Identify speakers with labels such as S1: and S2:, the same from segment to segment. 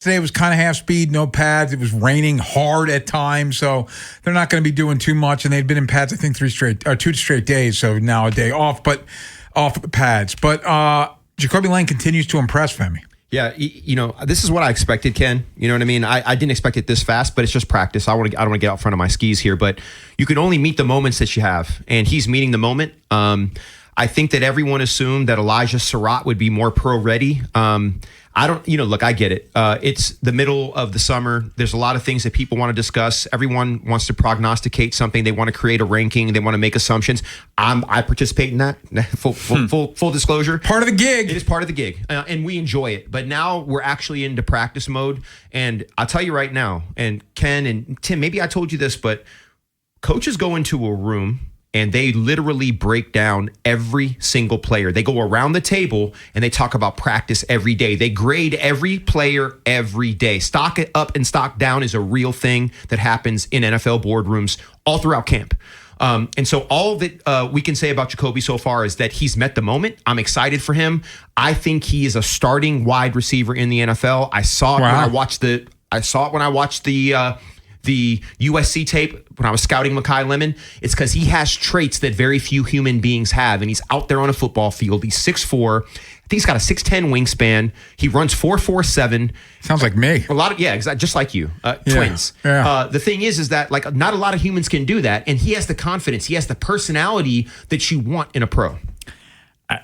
S1: Today was kind of half speed, no pads. It was raining hard at times, so they're not going to be doing too much. And they'd been in pads, I think, 2 straight days. So now a day off, but off the pads. But Jacobe Lane continues to impress Femi.
S2: Yeah, this is what I expected, Ken. You know what I mean? I didn't expect it this fast, but it's just practice. I don't want to get out front of my skis here, but you can only meet the moments that you have, and he's meeting the moment. I think that everyone assumed that Elijah Serat would be more pro-ready. Look, I get it. It's the middle of the summer. There's a lot of things that people want to discuss. Everyone wants to prognosticate something. They want to create a ranking. They want to make assumptions. I participate in that. Full disclosure.
S1: Part of the gig.
S2: It is part of the gig, and we enjoy it. But now we're actually into practice mode. And I'll tell you right now, and Ken and Tim, maybe I told you this, but coaches go into a room and they literally break down every single player. They go around the table and they talk about practice every day. They grade every player every day. Stock up and stock down is a real thing that happens in NFL boardrooms all throughout camp. And so all that we can say about Jacobe so far is that he's met the moment. I'm excited for him. I think he is a starting wide receiver in the NFL. I saw it when I watched the USC tape when I was scouting Mekhi Lemon. It's because he has traits that very few human beings have, and he's out there on a football field. He's 6'4". I think he's got a 6'10" wingspan. He runs 4.47.
S1: Sounds like me.
S2: Exactly, just like you, twins.
S1: Yeah.
S2: The thing is that like not a lot of humans can do that, and he has the confidence. He has the personality that you want in a pro.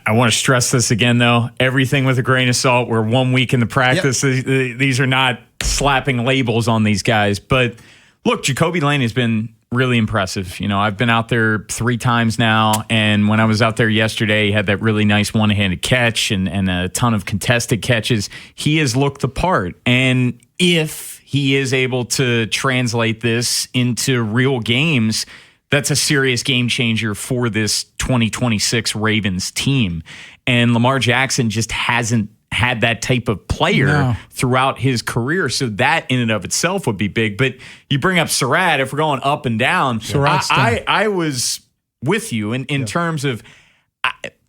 S3: I want to stress this again, though. Everything with a grain of salt. We're 1 week in the practice. Yep. These are not slapping labels on these guys. But look, Jacobe Lane has been really impressive. I've been out there 3 times now, and when I was out there yesterday, he had that really nice one-handed catch and a ton of contested catches. He has looked the part. And if he is able to translate this into real games, that's a serious game changer for this 2026 Ravens team. And Lamar Jackson just hasn't had that type of player throughout his career. So that in and of itself would be big. But you bring up Serat, if we're going up and down, I was with you in terms of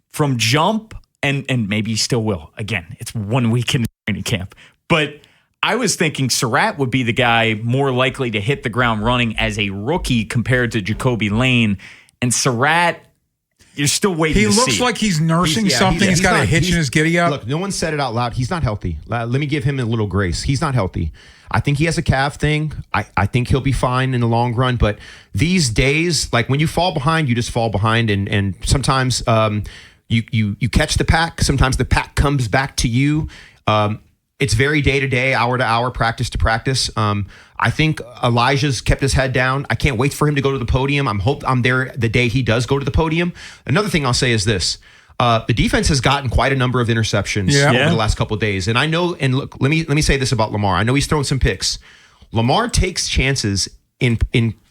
S3: from jump, and maybe you still will. Again, it's 1 week in training camp. But I was thinking Serat would be the guy more likely to hit the ground running as a rookie compared to Jacobe Lane. And Serat, you're still waiting to see.
S1: He looks like he's nursing something. He's got a hitch in his giddy up.
S2: Look, no one said it out loud. He's not healthy. Let me give him a little grace. He's not healthy. I think he has a calf thing. I think he'll be fine in the long run. But these days, like when you fall behind, you just fall behind. And sometimes you catch the pack. Sometimes the pack comes back to you. It's very day-to-day, hour-to-hour, practice-to-practice. I think Elijah's kept his head down. I can't wait for him to go to the podium. I'm there the day he does go to the podium. Another thing I'll say is this. The defense has gotten quite a number of interceptions over the last couple of days. And I know, and look, let me say this about Lamar. I know he's thrown some picks. Lamar takes chances in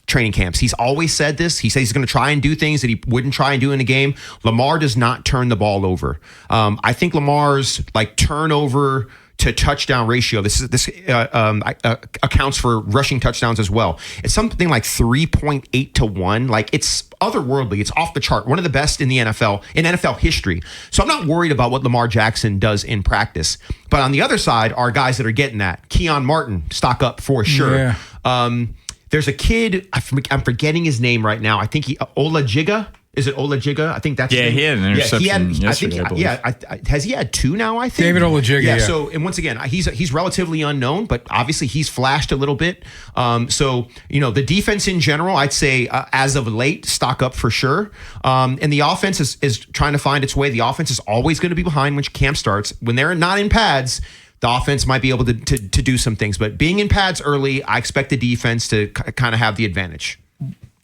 S2: training camps. He's always said this. He says he's going to try and do things that he wouldn't try and do in a game. Lamar does not turn the ball over. I think Lamar's turnover to touchdown ratio. This accounts for rushing touchdowns as well. It's something like 3.8 to 1. Like it's otherworldly. It's off the chart. One of the best in the NFL, in NFL history. So I'm not worried about what Lamar Jackson does in practice. But on the other side are guys that are getting that. Keon Martin, stock up for sure. Yeah. There's a kid, I'm forgetting his name right now. I think Olajiga. Is it Olajiga? I think that's
S3: his name. He had an interception yesterday.
S2: Has he had 2 now, I think?
S1: David Olajiga, yeah.
S2: So, and once again, he's relatively unknown, but obviously he's flashed a little bit. The defense in general, I'd say as of late, stock up for sure. And the offense is trying to find its way. The offense is always going to be behind when camp starts. When they're not in pads, the offense might be able to do some things. But being in pads early, I expect the defense to kind of have the advantage.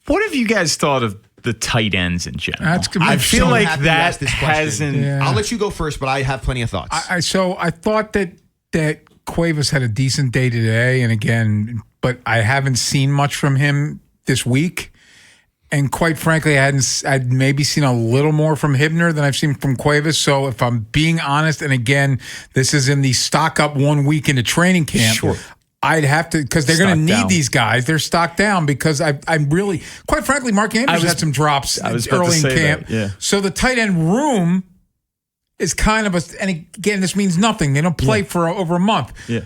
S3: What have you guys thought of the tight ends in general?
S1: I
S3: feel like that hasn't.
S2: Yeah. I'll let you go first, but I have plenty of thoughts.
S1: I thought that Cuevas had a decent day today, and again, but I haven't seen much from him this week. And quite frankly, I'd maybe seen a little more from Hibner than I've seen from Cuevas. So if I'm being honest, and again, this is in the stock up 1 week into training camp.
S3: Sure.
S1: I'd have to, because they're going to need these guys. They're stocked down because I'm really, quite frankly, Mark Andrews had some drops early in camp.
S3: Yeah.
S1: So the tight end room is kind of and again, this means nothing. They don't play for over a month.
S3: Yeah.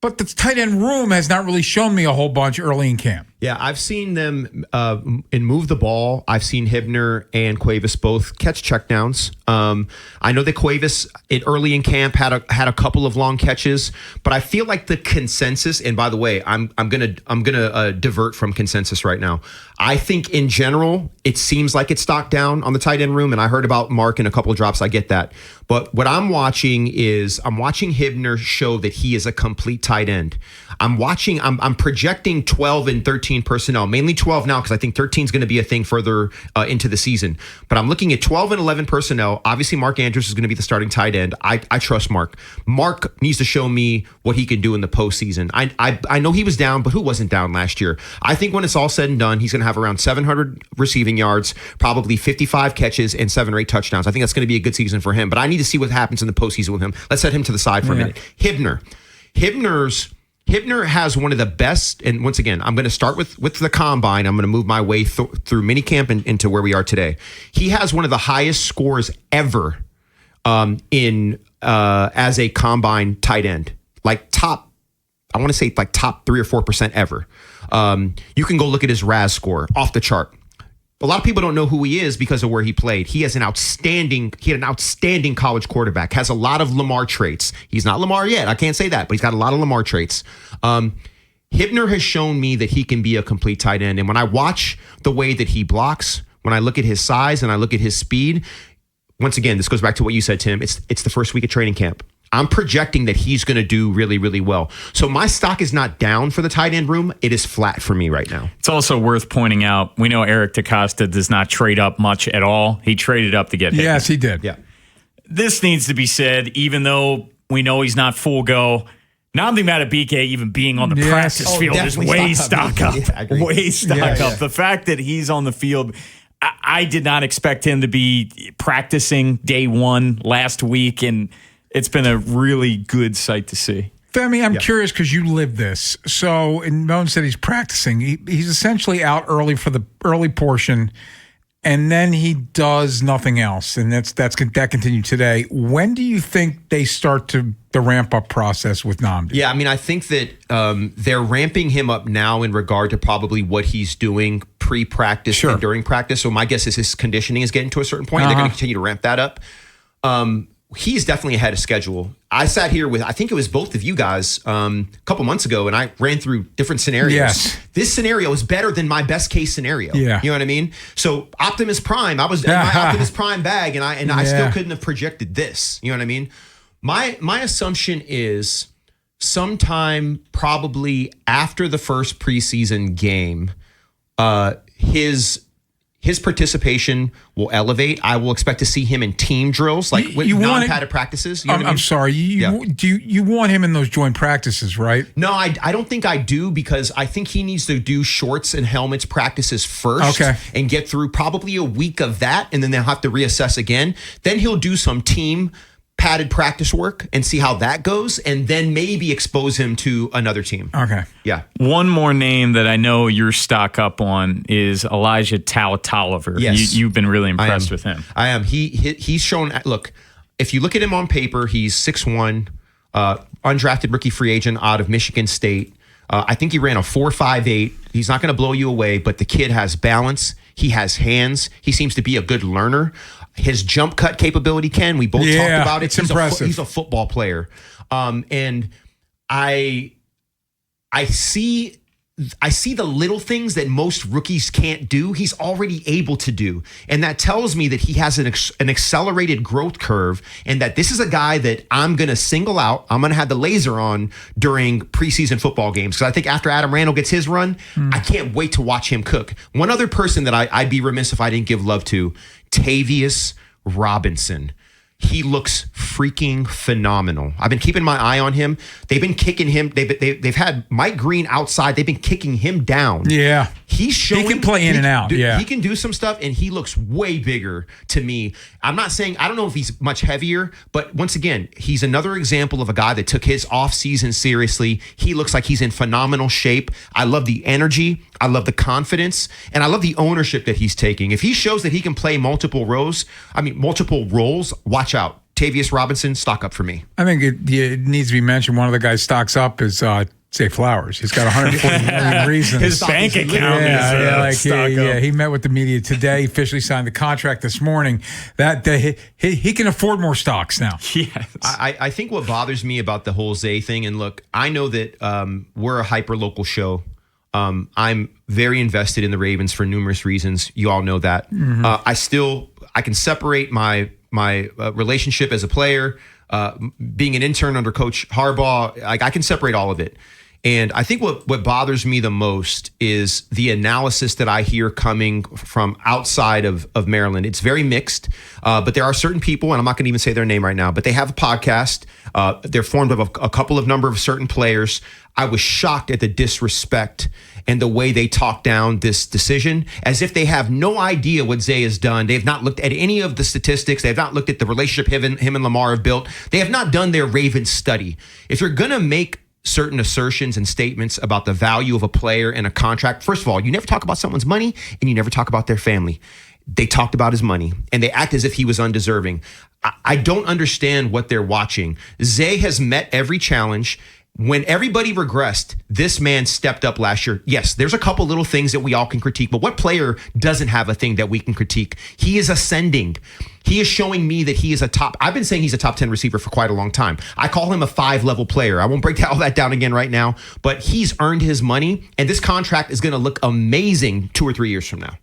S1: But the tight end room has not really shown me a whole bunch early in camp.
S2: Yeah, I've seen them move the ball. I've seen Hibner and Cuevas both catch checkdowns. I know that Cuevas early in camp had a couple of long catches, but I feel like the consensus. And by the way, I'm gonna divert from consensus right now. I think in general it seems like it's stocked down on the tight end room, and I heard about Mark in a couple of drops. I get that, but what I'm watching Hibner show that he is a complete tight end. I'm projecting 12 and 13 personnel, mainly 12 now because I think 13 is going to be a thing further into the season. But I'm looking at 12 and 11 personnel. Obviously, Mark Andrews is going to be the starting tight end. I trust Mark. Mark needs to show me what he can do in the postseason. I know he was down, but who wasn't down last year? I think when it's all said and done, he's going to have around 700 receiving yards, probably 55 catches, and 7 or 8 touchdowns. I think that's going to be a good season for him. But I need to see what happens in the postseason with him. Let's set him to the side for a minute. Hibner has one of the best, and once again, I'm going to start with the combine. I'm going to move my way through minicamp and into where we are today. He has one of the highest scores ever as a combine tight end, top 3 or 4% ever. You can go look at his RAS score, off the chart. A lot of people don't know who he is because of where he played. He had an outstanding college quarterback, has a lot of Lamar traits. He's not Lamar yet. I can't say that, but he's got a lot of Lamar traits. Hibner has shown me that he can be a complete tight end. And when I watch the way that he blocks, when I look at his size and I look at his speed, once again, this goes back to what you said, Tim. It's the first week of training camp. I'm projecting that he's going to do really, really well. So my stock is not down for the tight end room. It is flat for me right now.
S3: It's also worth pointing out, we know Eric DaCosta does not trade up much at all. He traded up to get hit.
S1: Yes, he did.
S2: Yeah.
S3: This needs to be said, even though we know he's not full go. Nnamdi Madubuike even being on the practice field is way stock up. Yeah, way stock up. The fact that he's on the field, I did not expect him to be practicing day one last week, and it's been a really good sight to see.
S1: Femi, I'm curious because you live this. So, and Moan said he's practicing. He's essentially out early for the early portion, and then he does nothing else. And that continued today. When do you think they start the ramp up process with Nnamdi?
S2: Yeah, I mean, I think that they're ramping him up now in regard to probably what he's doing pre-practice and during practice. So my guess is his conditioning is getting to a certain point. They're going to continue to ramp that up. He's definitely ahead of schedule. I sat here with, I think it was both of you guys a couple months ago, and I ran through different scenarios. Yes. This scenario is better than my best case scenario. Yeah. You know what I mean? So Optimus Prime, I was in my Optimus Prime bag, and I still couldn't have projected this. You know what I mean? My assumption is sometime probably after the first preseason game, his participation will elevate. I will expect to see him in team drills, like with non-padded practices. You know what I mean?
S1: I'm sorry. You want him in those joint practices, right?
S2: No, I don't think I do, because I think he needs to do shorts and helmets practices first and get through probably a week of that, and then they'll have to reassess again. Then he'll do some team padded practice work and see how that goes, and then maybe expose him to another team.
S1: Okay.
S2: Yeah.
S3: One more name that I know you're stock up on is Elijah Tolliver.
S2: Yes.
S3: You've been really impressed with him.
S2: I am. He's shown, look, if you look at him on paper, he's 6'1", undrafted rookie free agent out of Michigan State. I think he ran a 4.58. He's not going to blow you away, but the kid has balance. He has hands. He seems to be a good learner. His jump cut capability, Ken, we both talked about it.
S1: It's impressive.
S2: He's a football player. And I see the little things that most rookies can't do. He's already able to do. And that tells me that he has an accelerated growth curve, and that this is a guy that I'm going to single out. I'm going to have the laser on during preseason football games, because I think after Adam Randall gets his run, I can't wait to watch him cook. One other person that I'd be remiss if I didn't give love to, Tavius Robinson. He looks freaking phenomenal. I've been keeping my eye on him. They've been kicking him. They've had Mike Green outside. They've been kicking him down.
S1: Yeah.
S2: He's showing.
S1: He can play in and out.
S2: He can do some stuff, and he looks way bigger to me. I'm not saying, I don't know if he's much heavier, but once again, he's another example of a guy that took his offseason seriously. He looks like he's in phenomenal shape. I love the energy. I love the confidence, and I love the ownership that he's taking. If he shows that he can play multiple roles, watch out. Tavius Robinson, stock up for me.
S1: I think it needs to be mentioned. One of the guys stocks up is Zay Flowers. He's got 140 million reasons.
S3: His bank account is
S1: he met with the media today. Officially signed the contract this morning. That he can afford more stocks now.
S3: Yes.
S2: I think what bothers me about the whole Zay thing, and look, I know that we're a hyper local show. I'm very invested in the Ravens for numerous reasons. You all know that. I can separate my relationship as a player, being an intern under Coach Harbaugh. Like, I can separate all of it. And I think what bothers me the most is the analysis that I hear coming from outside of Maryland. It's very mixed, but there are certain people, and I'm not going to even say their name right now, but they have a podcast. They're formed of a couple of number of certain players. I was shocked at the disrespect and the way they talk down this decision, as if they have no idea what Zay has done. They have not looked at any of the statistics. They have not looked at the relationship him and Lamar have built. They have not done their Ravens study. If you're going to make certain assertions and statements about the value of a player and a contract, first of all, you never talk about someone's money and you never talk about their family. They talked about his money and they act as if he was undeserving. I don't understand what they're watching. Zay has met every challenge. When everybody regressed, this man stepped up last year. Yes, there's a couple little things that we all can critique, but what player doesn't have a thing that we can critique? He is ascending. He is showing me that he is I've been saying he's a top 10 receiver for quite a long time. I call him a 5-level player. I won't break all that down again right now, but he's earned his money, and this contract is going to look amazing 2 or 3 years from now.